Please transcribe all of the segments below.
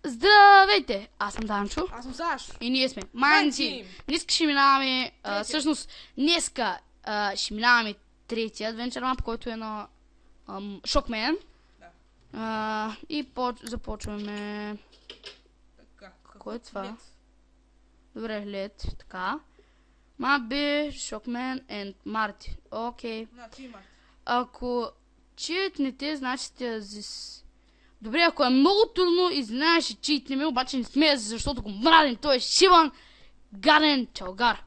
Здравейте, аз съм Данчо. Аз съм Саш. И ние сме Майнтим. Днеска ще минаваме, всъщност днеска ще минаваме третия адвенчър мап, който е на Шокмен. Да. И започваме... Така. Кой е това? Добре, лед, така. Маби, Шокмен и Марти. Окей. Ако читнете, значи сте Азис. Добре, ако е много трудно и знаеш, че читнеме, обаче не сме, защото го мразим. Той е шиван, гаден чалгар.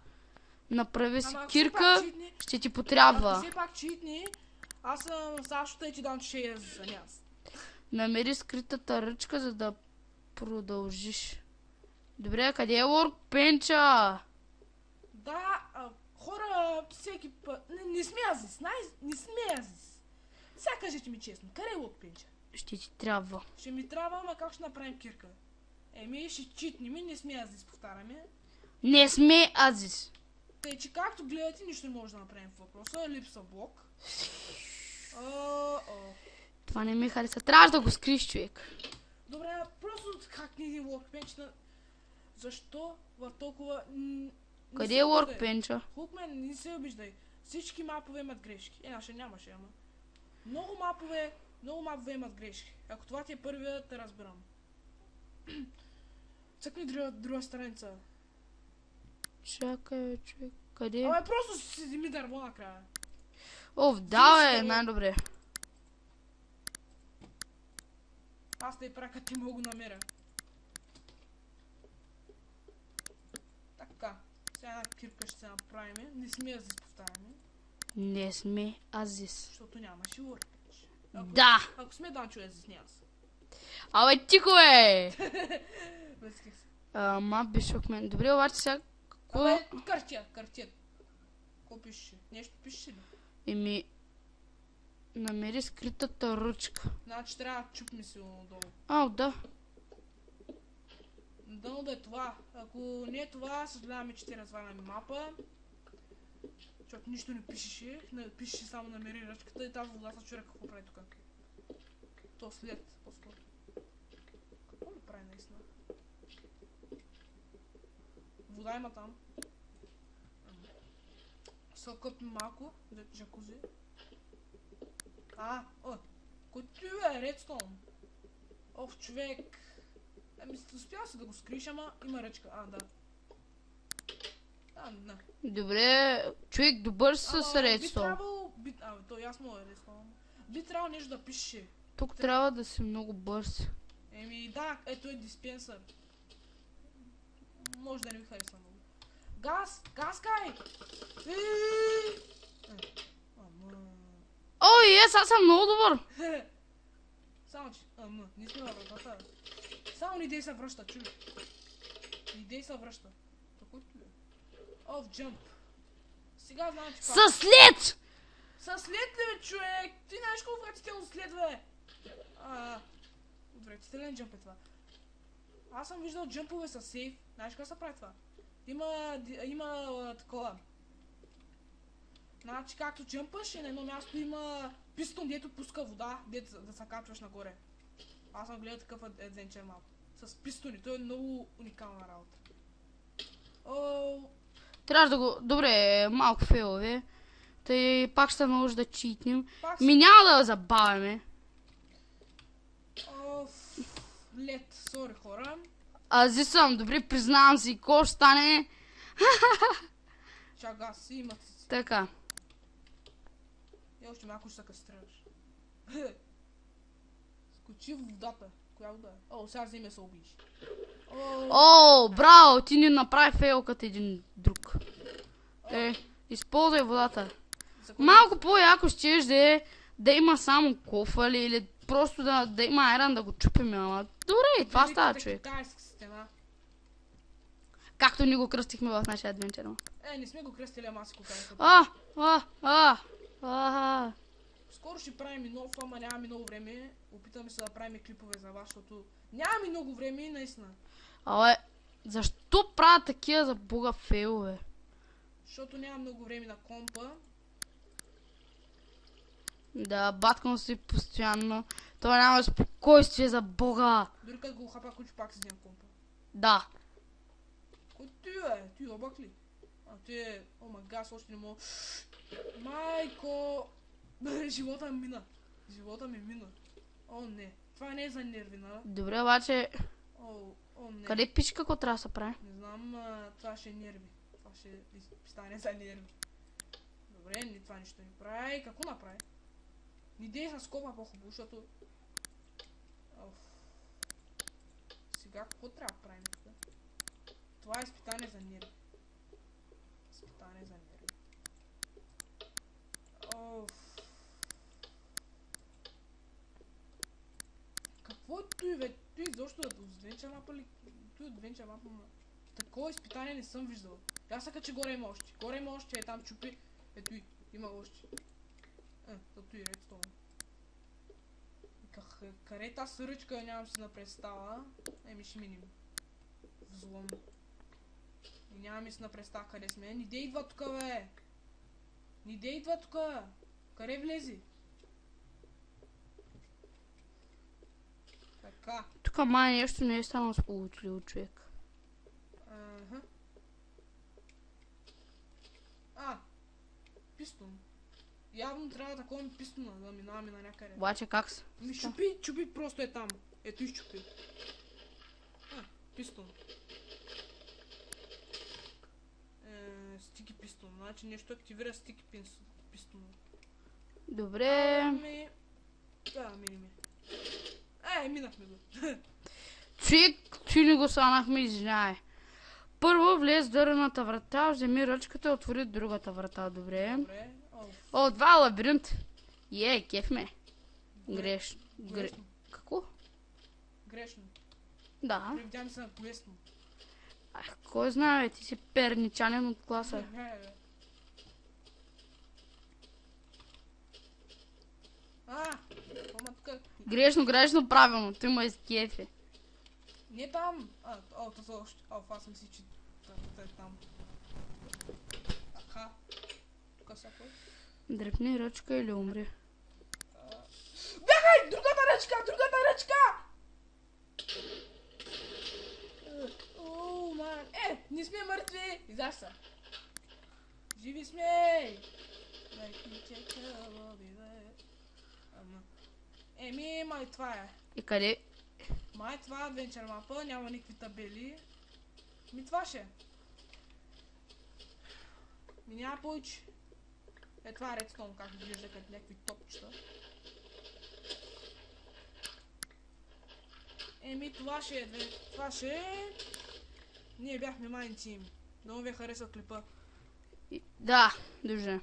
Направи си кирка, ще ти потрябва. Ако все пак читни, аз съм Сашо, тъй че Данчо ще е за нас. Намери скритата ръчка, за да продължиш. Добре, къде е Workbench-а? Да, хора, всеки път... Не сме Азис, не сме Азис. Сега кажете ми честно, къде е Workbench-а? Ще ти трябва. Ще ми трябва, ама как ще направим кирка? Еми, ще читнем и не сме Азис, повтаряме. Не сме Азис. Тъй, че както гледате, нищо не може да направим в въпроса. Липса блок. Това не ми хареса. Трябва да го скриш, човек. Добре, просто как не един Workbench? Защо в толкова... Къде е Workbench-а? Хукмен, не се обиждай. Всички мапове имат грешки. Наша нямаше, ама. Много мапове имат грешки. Ако това ти е първият, те разбирам. Цъкни друга страница. Чакай, човек. Къде? Абе, просто си вземи дърво накрая. Да, най-добре. Аз те прака ти мога го намеря. Така. Сега една кирка ще се направим. Не сме Азис, повтаряме. Не сме Азис. Защото нямаше Workbench. Да! Ако сме Данчо Азис, не аз. Абе, тихо е! Възких се. Маби Шокмен. Добре, обаче сега... Абе, картия. Какво пише? Нещо пише ли? Еми... Намери скритата ръчка. Значи трябва да чупме си долу. Да. Дано да е това. Ако не е това, съжаляваме, че те разваляме мапа. Защото нищо не пишеше. Пишеше само намери ръчката и тази вода са човек какво прави тук. То след, по-скоро. Какво ли прави наистина? Вода има там. Съкъпим малко. Джакузи. Който е редстоун. Човек. Успял си да го скриш, ама има ръчка. Да. Да. Добре, човек добър с редстоун. То ясно е редстоун. Би трябвало нещо да пише. Тук трябва да си много бърз. Еми да, ето е диспенсър. Може да не ви харесва много. Гаскай! Аз съм много добър. Само че, не сме на вратата. Само ни дей се връща, чуй. Ни дей се връща. Такой ти е. Джамп. Сега знам, че Със след! Със след ли, бе, човек? Ти знаеш колко вратително след, бе? Отвратителен джамп е това. Аз съм виждал джампове със сейф. Знаеш как се прави това? Има такова. Значи както джампаш и на едно място има пистон, дето пуска вода, дето да се качваш нагоре. Аз съм гледал такъв адвенчър мап. С пистони, той е много уникална работа. Трябва да го... Добре, малко фейлове. Тъй пак ще може да читнем. Няма да забавяме. Лед, сори хора. Ази съм, добре, признавам си, какво ще стане? Чага си, имат си. Така. И още малко ще се кастрираш. Скочи в водата. Коя вода е? Сега вземе се убиеш. Браво, ти ни направи фейл като един друг. Използвай водата. Малко по-яко щеш да има само кофали или просто да има айран да го чупим, ама добре, това става, човек. Както ни го кръстихме в нашия адвенчър. Не сме го кръстили, ама си го казах. Скоро ще правим и нов, ама нямаме много време. Опитаме се да правим клипове за вас, защото нямаме много време, наистина. Защо правят такива за бога фейлове? Защото няма много време на компа. Да, баткам си постоянно. Това няма спокойствие за бога. Дори като го хапа кучу пак си взем компа. Да. Кой ти е? Ти обак ли? А ти е... О ма газ, още не мога. Майко! Живота ми мина. Живота ми мина. О не. Това не е за нерви, нали? Добре, обаче... О не. Къде пише какво трябва да се прави? Не знам, това ще е нерви. Това ще стане за нерви. Добре, не това нищо не прави. Какво направи? Ни дей с скопа по-хубаво, защото... Сега какво трябва да правим тук? Това е изпитание за нерви. Изпитание за нерви. Какво е той, бе? Той изобщо да отвенча мапа ли? Той отвенча мапа, ма... Такова изпитание не съм виждал. Аз сака, че горе има още. Горе има още, е там чупи. Ето и, има още. Тато и редстоун. Къде та съръчка, нямам си на представа. Еми ще минем. Взлом. И нямам си на представа къде сме. Ниде идва тука, бе! Ниде идва тука! Къде влези? Така. Тук май нещо не е станало сполучливо, човек. Пистон. Явно трябва да такова пистона, да минаваме на някъде. Обаче как са? Ми чупи просто е там. Ето изчупи. Пистон. Стики пистон. Значи нещо активира стики пистон. Добре. Да, миниме. Минахме го. Човек, ти не го станахме, извинявай. Първо влез в дървената врата, вземи ръчката и отвори другата врата. Добре. О, това е лабиринт. Кеф ме. Грешно. Какво? Грешно. Да. Привидявам се на колесно. Кой знае, ти си перничанин от класа. Грешно, правилно. Той ме изкефи. Не там. Това още. Аз съм си, че е там. Аха. Тука са кой? Дръпни ръчка или умри. Бягай! Другата ръчка! Не сме мъртви! Изаш са. Живи сме! Май това е. И къде? Май това е адвенчър мапа, няма никакви табели. Това ще. Няма повече. Това е редстоун, както вижда като някакви топчета. Това ще е. Това ще е. Ние бяхме майници им. Много ви хареса клипа. Да, друже.